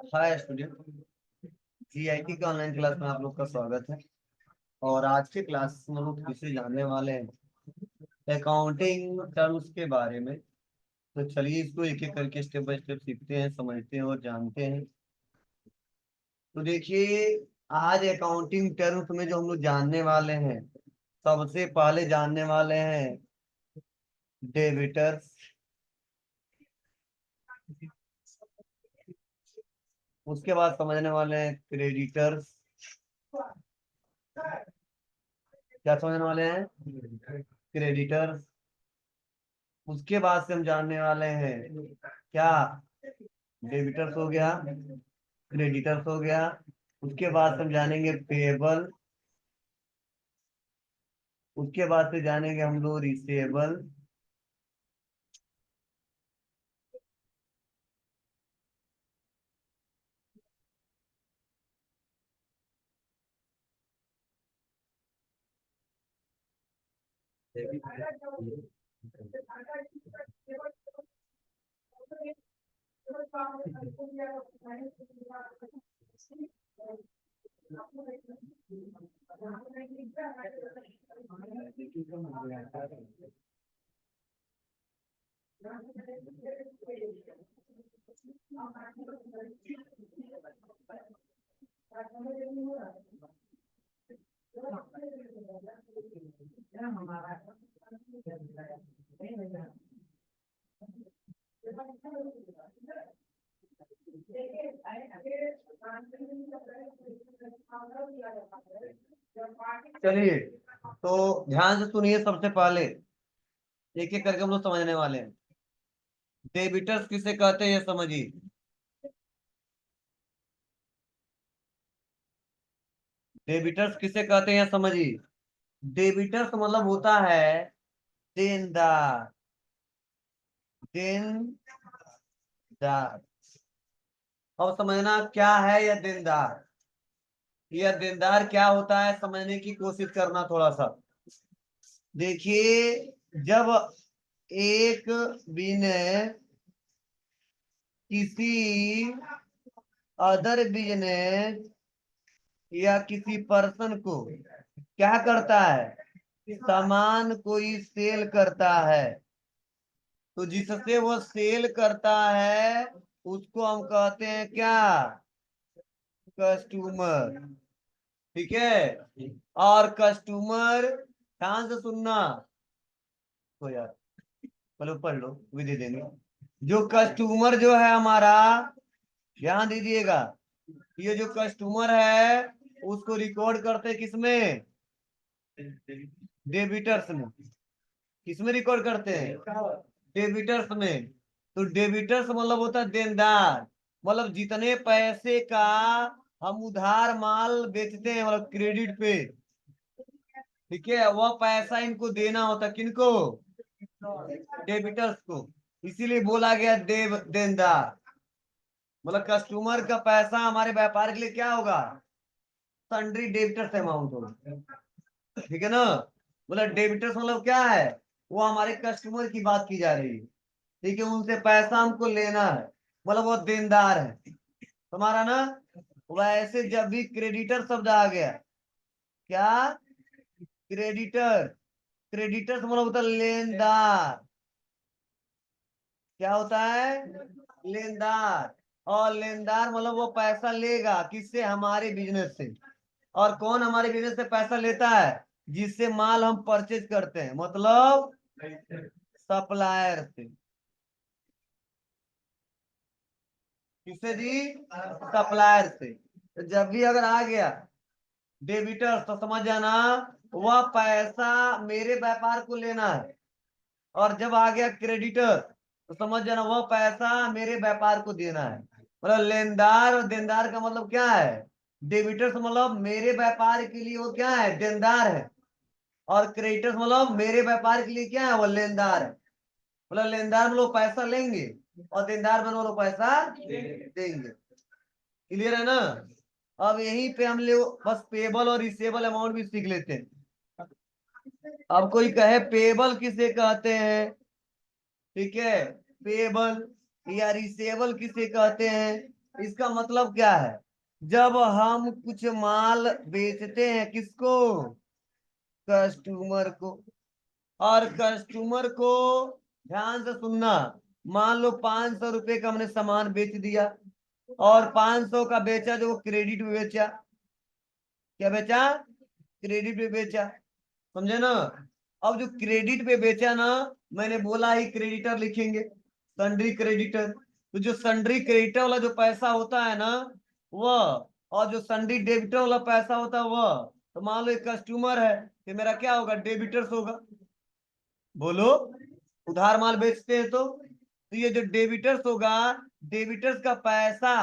Hi student, GIT के online class में आप लोग का स्वागत है। और आज के क्लास में हम लोग किसे जानने वाले हैं अकाउंटिंग टर्म्स के बारे में। तो चलिए इसको एक एक करके स्टेप बाय स्टेप सीखते हैं, समझते हैं और जानते हैं। तो देखिए, आज अकाउंटिंग टर्म्स में जो हम लोग जानने वाले हैं, सबसे पहले जानने वाले हैं डेबिटर्स। उसके बाद समझने वाले हैं क्रेडिटर्स। क्या समझने वाले हैं? क्रेडिटर्स। उसके बाद से हम जानने वाले हैं क्या, डेबिटर्स हो गया, क्रेडिटर्स हो गया। उसके बाद से हम जानेंगे पेएबल। उसके बाद से जानेंगे हम लोग रिसीवेबल। चलिए, तो ध्यान से सुनिए। सबसे पहले एक एक करके हम लोग समझने वाले हैं। डेबिटर्स किसे कहते हैं ये समझिए। डेबिटर्स किसे कहते हैं ये समझिए। डेबिटर्स मतलब होता है देनदार। देनदार। अब समझना क्या है यह देनदार। यह देनदार क्या होता है समझने की कोशिश करना थोड़ा सा। देखिए, जब एक बिजनेस किसी अदर बिजनेस या किसी पर्सन को क्या करता है, सामान कोई सेल करता है, तो जिससे वो सेल करता है उसको हम कहते हैं क्या, कस्टमर। ठीक है। और कस्टमर, ध्यान से सुनना। तो यार पहले पढ़ लो, भी दे देंगे। जो कस्टमर जो है हमारा, ध्यान दीजिएगा, ये जो कस्टमर है उसको रिकॉर्ड करते हैं किसमें, डेबिटर्स में। किसमें रिकॉर्ड करते हैं, डेबिटर्स में। तो डेबिटर्स मतलब होता है देनदार। मतलब जितने पैसे का हम उधार माल बेचते हैं, मतलब क्रेडिट पे, ठीक है, वह पैसा इनको देना होता है। किनको, डेबिटर्स को। इसीलिए बोला गया देनदार। मतलब कस्टमर का पैसा हमारे व्यापार के लिए क्या होगा, सन्ड्री डेबिटर्स अमाउंट होगा। ठीक है ना। मतलब डेबिटर्स मतलब क्या है, वो हमारे कस्टमर की बात की जा रही है। ठीक है, उनसे पैसा हमको लेना है, मतलब वो देनदार है तुम्हारा ना। वैसे जब भी क्रेडिटर शब्द आ गया, क्या, क्रेडिटर। क्रेडिटर्स मतलब होता है लेनदार। क्या होता है, लेनदार। और लेनदार मतलब वो पैसा लेगा किससे, हमारे बिजनेस से। और कौन हमारे बिजनेस से पैसा लेता है, जिससे माल हम परचेज करते हैं, मतलब सप्लायर से। किससे जी, सप्लायर से। तो जब भी अगर आ गया डेबिटर्स, तो समझ जाना वह पैसा मेरे व्यापार को लेना है। और जब आ गया क्रेडिटर, तो समझ जाना वह पैसा मेरे व्यापार को देना है। मतलब लेनदार और देनदार का मतलब क्या है, डेबिटर्स मतलब मेरे व्यापार के लिए वो क्या है, देनदार है। और क्रेडिटर्स मतलब मेरे व्यापार के लिए क्या है, वो लेनदार है। मतलब लेनदार में लोग पैसा लेंगे और देनदार में लोग पैसा देंगे। क्लियर है ना। अब यहीं पे हम लोग बस पेबल और रिसेबल अमाउंट भी सीख लेते हैं। अब कोई कहे पेबल किसे कहते हैं, ठीक है, पेबल। या रिसेबल किसे कहते हैं? इसका मतलब क्या है? जब हम कुछ माल बेचते हैं, किसको? कस्टमर को। और कस्टमर को, ध्यान से सुनना, मान लो 500 रुपए का हमने सामान बेच दिया, और 500 का बेचा, जो वो क्रेडिट में बेचा। क्या बेचा? क्रेडिट पे बेचा। समझे ना? अब जो क्रेडिट पे बेचा ना, मैंने बोला ही क्रेडिटर लिखेंगे, सन्ड्री क्रेडिटर। तो जो सन्ड्री क्रेडिटर वाला जो पैसा होता है ना, वह, और जो सन्ड्री डेबिटर वाला पैसा होता है वह। तो मान लो एक कस्टमर है, तो मेरा क्या होगा? डेबिटर्स होगा। बोलो, उधार माल बेचते हैं तो ये जो डेबिटर्स होगा, डेबिटर्स का पैसा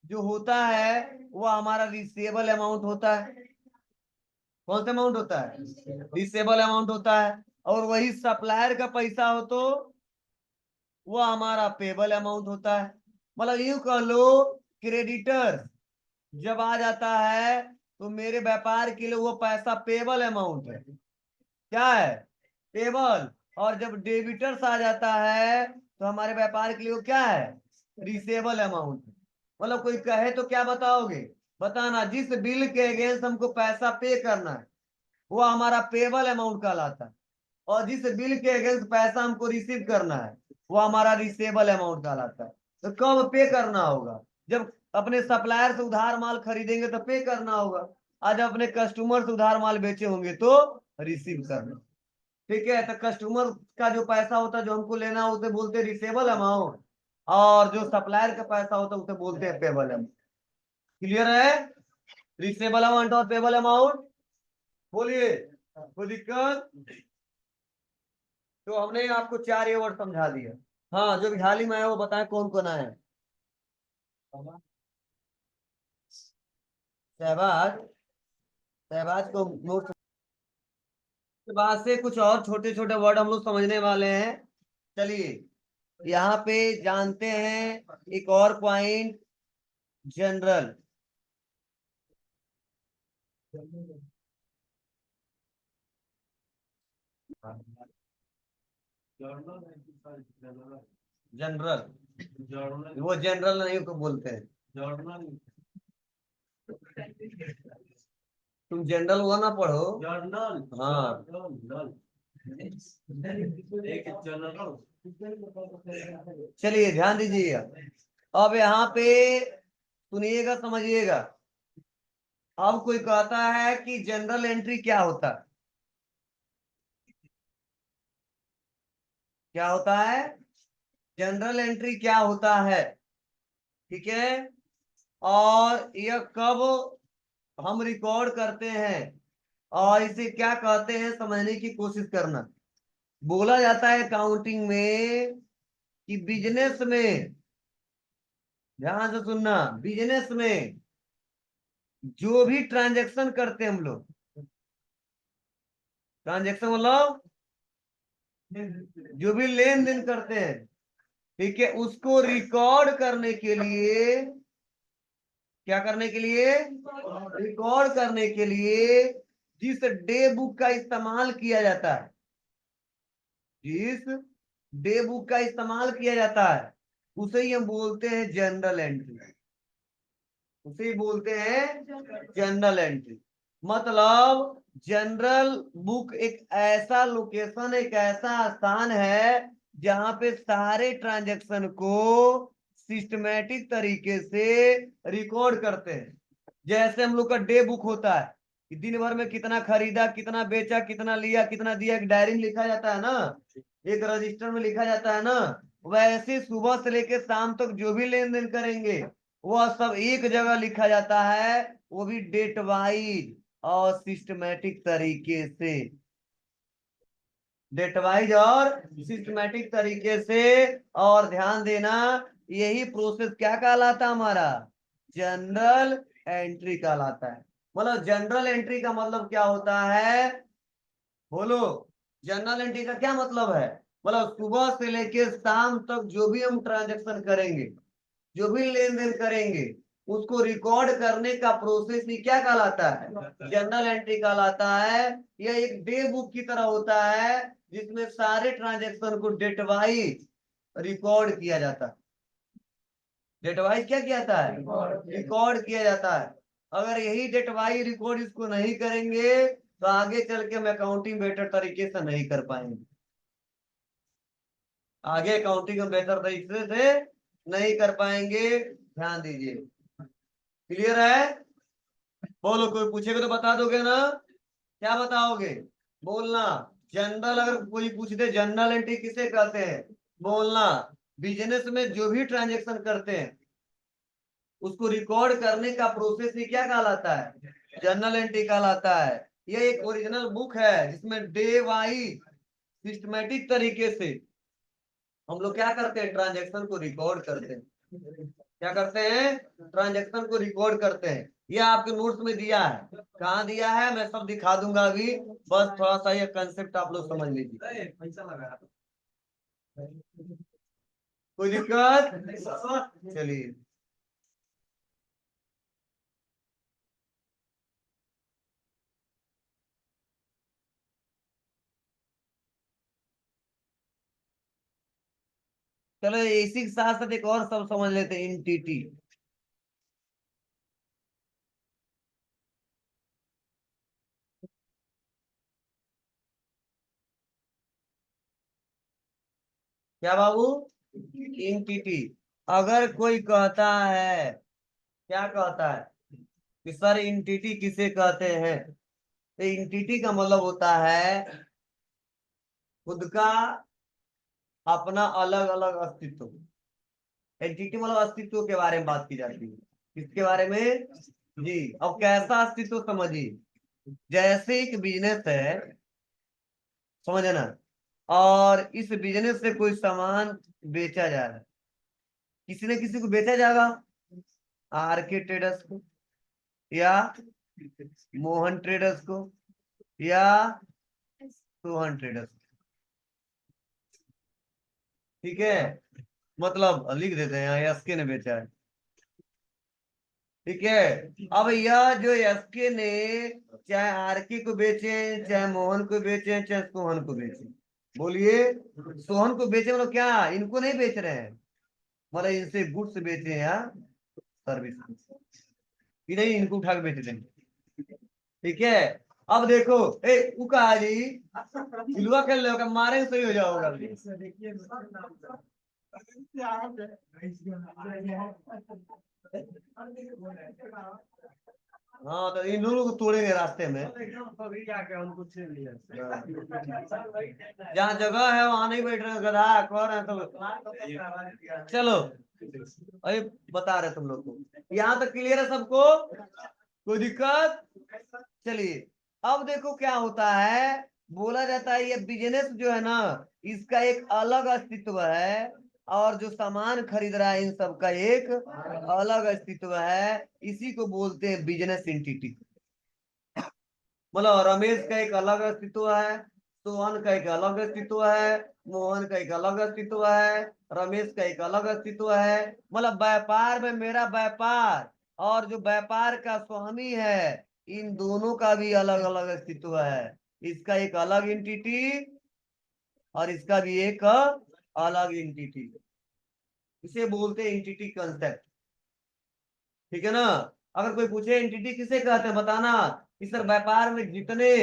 जो होता है वो हमारा रिसीवेबल अमाउंट होता है। कौन सा अमाउंट होता है? रिसीवेबल अमाउंट होता है। और वही सप्लायर का पैसा हो तो वो हमारा पेबल अमाउंट होता है। मतलब यूं कह लो, क्रेडिटर जब आ जाता है तो मेरे व्यापार के लिए वो पैसा पेबल अमाउंट है। क्या है? पेबल। और जब डेबिटर्स आ जाता है तो हमारे व्यापार के लिए वो क्या है? Receivable amount. मतलब कोई कहे तो क्या बताओगे? बताना। जिस बिल के अगेंस्ट हमको पैसा पे करना है वो हमारा पेबल अमाउंट कहलाता है, और जिस बिल के अगेंस्ट पैसा हमको रिसीव करना है वो हमारा रिसेबल अमाउंट कहलाता है। तो कब पे करना होगा? जब अपने सप्लायर से उधार माल खरीदेंगे तो पे करना होगा, आज अपने कस्टमर से उधार माल बेचे होंगे तो रिसीव करना। ठीक है? तो कस्टमर का जो पैसा होता है जो हमको लेना है उसे बोलते हैं रिसेबल अमाउंट, और जो सप्लायर का पैसा होता है उसे बोलते हैं पेबल अमाउंट। क्लियर है? रिसेबल अमाउंट और पेबल अमाउंट। बोलिए, कोई दिक्कत? तो हमने आपको 4 ये वर्ड समझा दिया। हाँ, जो भी हाल ही में आया वो बताएं कौन कौन आया है। शहबाज, शहबाज को नोट के बाद से कुछ और छोटे छोटे वर्ड हम लोग समझने वाले हैं। चलिए, यहाँ पे जानते हैं एक और पॉइंट, जनरल। जनरल, वो जनरल नहीं को बोलते हैं। तुम जनरल हुआ ना पढ़ो। जर्नल, हाँ। चलिए ध्यान दीजिएगा। अब यहाँ पे सुनिएगा, समझिएगा। अब कोई कहता है कि जनरल एंट्री क्या होता है? क्या होता है? जनरल एंट्री क्या होता है? ठीक है? और यह कब हम रिकॉर्ड करते हैं, और इसे क्या कहते हैं समझने की कोशिश करना। बोला जाता है अकाउंटिंग में कि बिजनेस में, ध्यान से सुनना, बिजनेस में जो भी ट्रांजैक्शन करते हैं हम लोग, ट्रांजैक्शन मतलब जो भी लेन देन करते हैं, ठीक है, उसको रिकॉर्ड करने के लिए, क्या करने के लिए? रिकॉर्ड करने के लिए जिस डे बुक का इस्तेमाल किया जाता है, जिस डे बुक का इस्तेमाल किया जाता है उसे ही हम बोलते हैं जनरल एंट्री। उसे ही बोलते हैं जनरल एंट्री। मतलब जनरल बुक एक ऐसा लोकेशन, एक ऐसा स्थान है जहां पे सारे ट्रांजैक्शन को सिस्टमेटिक तरीके से रिकॉर्ड करते हैं। जैसे हम लोग का डे बुक होता है कि दिन भर में कितना खरीदा, कितना बेचा, कितना लिया, कितना दिया, एक डायरी में लिखा जाता है ना, एक रजिस्टर में लिखा जाता है ना। वैसे सुबह से लेकर शाम तक जो भी लेन देन करेंगे वह सब एक जगह लिखा जाता है, वो भी डेट वाइज और सिस्टमेटिक तरीके से। डेट वाइज और सिस्टमेटिक तरीके से। और ध्यान देना, यही प्रोसेस क्या कहलाता है हमारा? जनरल एंट्री कहलाता है। मतलब जनरल एंट्री का मतलब क्या होता है? बोलो, जनरल एंट्री का क्या मतलब है? मतलब सुबह से लेके शाम तक जो भी हम ट्रांजेक्शन करेंगे, जो भी लेन देन करेंगे, उसको रिकॉर्ड करने का प्रोसेस ही क्या कहलाता है? जनरल एंट्री कहलाता है। यह एक डे बुक की तरह होता है जिसमें सारे ट्रांजेक्शन को डेट वाइज रिकॉर्ड किया जाता है। डेट वाइज क्या किया जाता है, रिकॉर्ड किया जाता है। अगर यही डेट वाइज रिकॉर्ड इसको नहीं करेंगे तो आगे चल के हम अकाउंटिंग बेटर तरीके से नहीं कर पाएंगे। आगे अकाउंटिंग हम बेहतर तरीके से नहीं कर पाएंगे, ध्यान दीजिए। क्लियर है? बोलो, कोई पूछेगा तो बता दोगे ना? क्या बताओगे? बोलना। जनरल, अगर कोई पूछ दे जनरल एंट्री किसे कहते हैं, बोलना। बिजनेस में जो भी ट्रांजेक्शन करते हैं उसको रिकॉर्ड करने का प्रोसेस ही क्या कहलाता है, जर्नल एंट्री कहलाता है। ये एक ओरिजिनल बुक है जिसमें डे वाइज सिस्टमेटिक तरीके से हम लोग क्या करते हैं, ट्रांजेक्शन को रिकॉर्ड करते हैं। क्या करते हैं, ट्रांजेक्शन को रिकॉर्ड करते हैं। ये आपके नोट्स में दिया है, कहाँ दिया है मैं सब दिखा दूंगा अभी, बस थोड़ा सा ये कंसेप्ट आप लोग समझ लीजिए। कोई दिक्कत? चलिए, चलो इसी के साथ साथ एक और सब समझ लेते हैं, एंटिटी। क्या बाबू? एंटिटी। अगर कोई कहता है, क्या कहता है कि सर एंटिटी किसे कहते हैं, तो एंटिटी का मतलब होता है खुद का अपना अलग अलग अस्तित्व। एंटिटी मतलब अस्तित्व के बारे में बात की जाती है। किसके बारे में? जी। अब कैसा अस्तित्व समझिए, जैसे एक बिजनेस है, समझे ना, और इस बिजनेस से कोई सामान बेचा जा रहा है, किसी न किसी को बेचा जाएगा, आर के ट्रेडर्स को, या मोहन ट्रेडर्स को, या सोहन ट्रेडर्स को। ठीक है, मतलब लिख देते हैं यहाँ एसके ने बेचा है। ठीक है, अब यह जो एसके ने चाहे आरके को बेचे, चाहे मोहन को बेचे, चाहे सोहन को बेचे, बोलिए, सोहन को बेचे मतलब क्या, इनको नहीं बेच रहे हैं, मतलब इनसे गुड्स बेचे या सर्विस, कि नहीं इनको उठा के बेच देंगे। ठीक है, अब देखो, ए उ कहा जी सिलवा कर लो, मारे सही हो जाओगा। हाँ, तो इन लोगों को तोड़ेंगे रास्ते में। जहाँ जगह है वहां नहीं बैठ रहे, गधा कह रहे हैं तो चलो, अरे बता रहे तुम लोग को, यहाँ तक क्लियर है सबको? कोई दिक्कत? चलिए, अब देखो क्या होता है, बोला जाता है ये बिजनेस जो है ना, इसका एक अलग अस्तित्व है, और जो सामान खरीद रहा है इन सब का एक अलग अस्तित्व है। इसी को बोलते हैं बिजनेस एंटिटी। मतलब रमेश का एक अलग अस्तित्व है, सोहन का एक अलग अस्तित्व है, मोहन का एक अलग अस्तित्व है, रमेश का एक अलग अस्तित्व है। मतलब व्यापार में मेरा व्यापार और जो व्यापार का स्वामी है, इन दोनों का भी अलग अलग अस्तित्व है। इसका एक अलग एंटिटी और इसका भी एक अलग एंटिटी। इसे बोलते हैं एंटिटी कंसेप्ट। ठीक है ना? अगर कोई पूछे एंटिटी किसे कहते हैं, बताना। इस व्यापार में जितने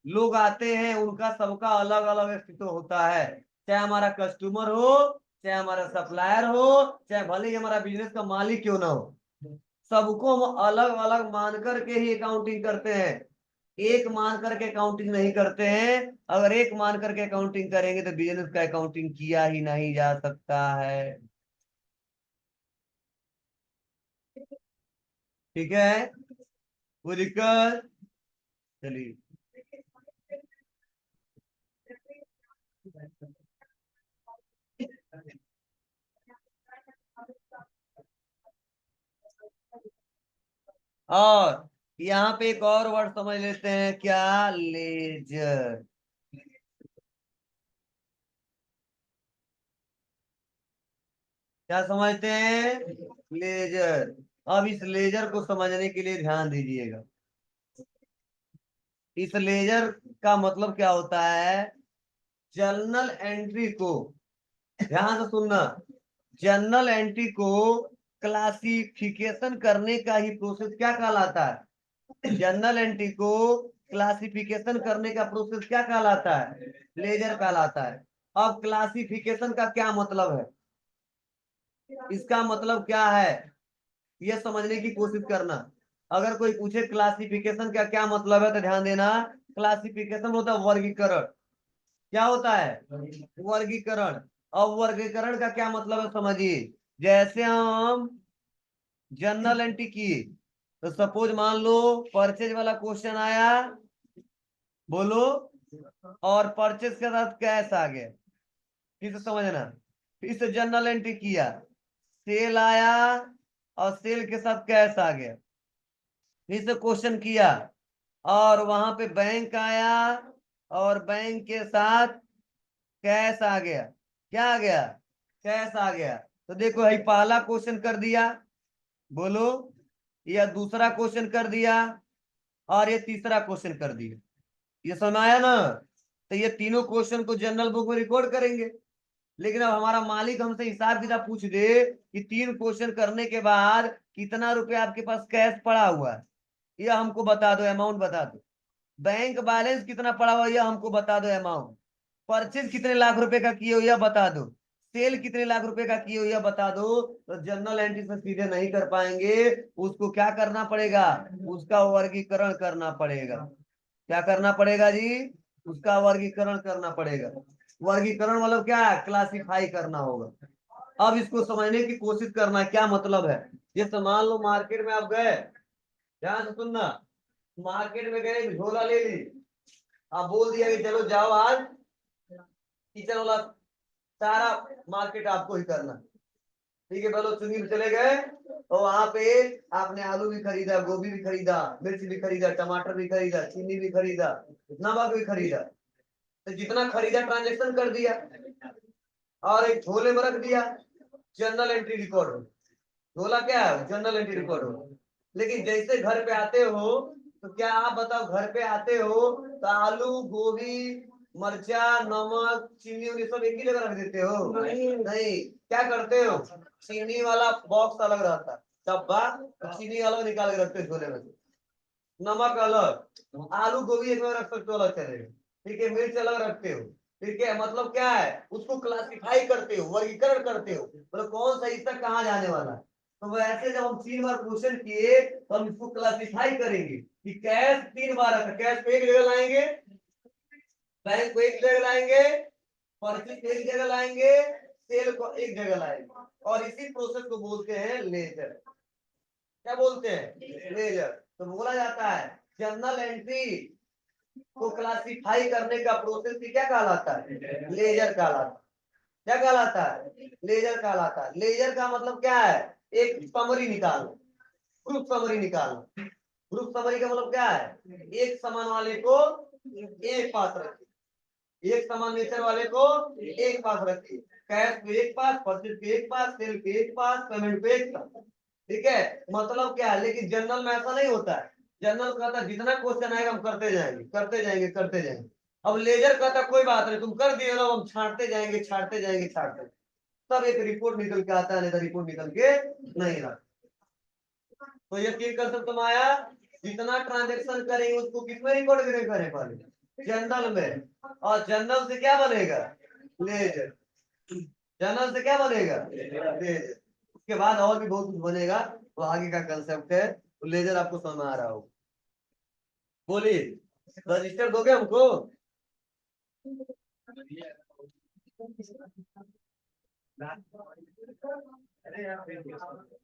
लोग आते हैं उनका सबका अलग अलग अस्तित्व होता है, चाहे हमारा कस्टमर हो, चाहे हमारा सप्लायर हो, चाहे भले ही हमारा बिजनेस का मालिक क्यों ना हो, सबको हम अलग अलग मान करके ही अकाउंटिंग करते हैं। एक मान करके अकाउंटिंग नहीं करते हैं। अगर एक मान करके अकाउंटिंग करेंगे तो बिजनेस का अकाउंटिंग किया ही नहीं जा सकता है। ठीक है, कोई दिक्कत? चलिए, और यहाँ पे एक और वर्ड समझ लेते हैं, क्या, लेजर। क्या समझते हैं, लेजर। अब इस लेजर को समझने के लिए ध्यान दीजिएगा। इस लेजर का मतलब क्या होता है, जर्नल एंट्री को ध्यान से सुनना। जर्नल एंट्री को क्लासिफिकेशन करने का ही प्रोसेस क्या कहलाता है? जर्नल एंट्री को क्लासिफिकेशन करने का प्रोसेस क्या कहलाता है? लेजर कहलाता है। अब क्लासिफिकेशन का क्या मतलब है, इसका मतलब क्या है, यह समझने की कोशिश करना। अगर कोई पूछे क्लासिफिकेशन का क्या मतलब है तो ध्यान देना, क्लासिफिकेशन होता है वर्गीकरण। क्या होता है? वर्गीकरण। अब वर्गीकरण का क्या मतलब है समझिए। जैसे हम जर्नल एंट्री किए तो सपोज मान लो परचेज वाला क्वेश्चन आया, बोलो, और परचेज के साथ कैश आ गया, फिर से समझना, फिर से जर्नल एंट्री किया, सेल आया और सेल के साथ कैश आ गया, फिर से क्वेश्चन किया और वहां पे बैंक आया और बैंक के साथ कैश आ गया। क्या आ गया? कैश आ गया। तो देखो यही पहला क्वेश्चन कर दिया, बोलो, या दूसरा क्वेश्चन कर दिया और ये तीसरा क्वेश्चन कर दिया। ये समझ आया ना? तो ये तीनों क्वेश्चन को जनरल बुक में रिकॉर्ड करेंगे। लेकिन अब हमारा मालिक हमसे हिसाब किताब पूछ दे कि 3 क्वेश्चन करने के बाद कितना रुपया आपके पास कैश पड़ा हुआ है, यह हमको बता दो, अमाउंट बता दो। बैंक बैलेंस कितना पड़ा हुआ यह हमको बता दो, अमाउंट। परचेज कितने लाख रुपए का किए हो यह बता दो। सेल कितने लाख रुपए का किए हो यह बता दो। तो जनरल एंट्री से सीधे नहीं कर पाएंगे, उसको क्या करना पड़ेगा? उसका वर्गीकरण करना पड़ेगा। क्या करना पड़ेगा जी? उसका वर्गीकरण करना पड़ेगा। वर्गीकरण मतलब क्या है? क्लासिफाई करना होगा। अब इसको समझने की कोशिश करना क्या मतलब है। जैसे मान लो मार्केट में आप गए, ध्यान से सुनना, मार्केट में गए, झोला ले ली, आप बोल दिया कि चलो जाओ आज किचन वाला सारा मार्केट आपको ही करना। ठीक है, चलो चुनी में चले गए और वहां पे आपने आलू भी खरीदा, गोभी भी खरीदा, मिर्च भी खरीदा, टमाटर भी खरीदा, चीनी भी खरीदा, नमक भी खरीदा। तो जितना खरीदा ट्रांजेक्शन कर दिया और एक झोले में रख दिया, जनरल एंट्री रिकॉर्ड हो। झोला क्या है? जनरल एंट्री रिकॉर्ड हो। लेकिन जैसे घर पे आते हो तो क्या आप बताओ, घर पे आते हो तो आलू, गोभी, मर्चा, नमक, चीनी उनी सब एक ही जगह रख देते हो? नहीं। क्या करते हो? चीनी वाला बॉक्स अलग रहता है, डब्बा, चीनी अलग निकाल के रखते हो झोले में से, नमक अलग, आलू गोभी एक में रख सकते हो, अलग चलेगा। ठीक है, मिर्च अलग रखते हो। ठीक है, मतलब क्या है, उसको क्लासिफाई करते हो, वर्गीकरण करते हो, मतलब कौन सा हिस्सा कहाँ जाने वाला है। तो वैसे जब हम 3 बार क्वेश्चन किए तो हम इसको क्लासिफाई करेंगे कि कैश 3 बार रखा, कैश को एक जगह लाएंगे, बैंक को एक जगह लाएंगे, परचेज एक जगह लाएंगे, सेल को एक जगह लाएंगे, और इसी प्रोसेस को बोलते हैं लेजर। क्या बोलते हैं? लेजर। तो बोला जाता है जर्नल एंट्री को क्लासिफाई करने का प्रोसेस भी क्या कहलाता है? लेजर कहलाता है। क्या कहलाता है? लेजर कहलाता है। लेजर का मतलब क्या है? एक समरी निकालो, ग्रुप समरी निकालो। ग्रुप समरी का मतलब क्या है? एक समान वाले को एक पास रखिए, एक समान नेचर वाले को एक पास रखिए, कैश को एक पास, परचेज को एक पास, सेल को एक पास, पेमेंट को एक पास। ठीक है, मतलब क्या है। लेकिन जनरल में ऐसा नहीं होता है। जनरल कहता है जितना क्वेश्चन आएगा हम करते जाएंगे, करते जाएंगे, करते जाएंगे। अब लेजर कहता कोई बात नहीं, तुम कर दिए ना, हम छांटते जाएंगे, छांटते जाएंगे, छांटते, तब एक रिपोर्ट निकल के आता है, नहीं तो रिपोर्ट निकल के नहीं आता। तो ये 3 कंसेप्ट तुम आया। जितना ट्रांजेक्शन करेंगे उसको किसमें रिकॉर्ड करें पहले? जनरल में। और जनरल से क्या बनेगा? लेजर। जनरल से क्या बनेगा? लेजर। उसके बाद और भी बहुत कुछ बनेगा, तो आगे का कंसेप्ट है। तो लेजर आपको समझ में आ रहा हो? बोलिए, रजिस्टर दोगे हमको?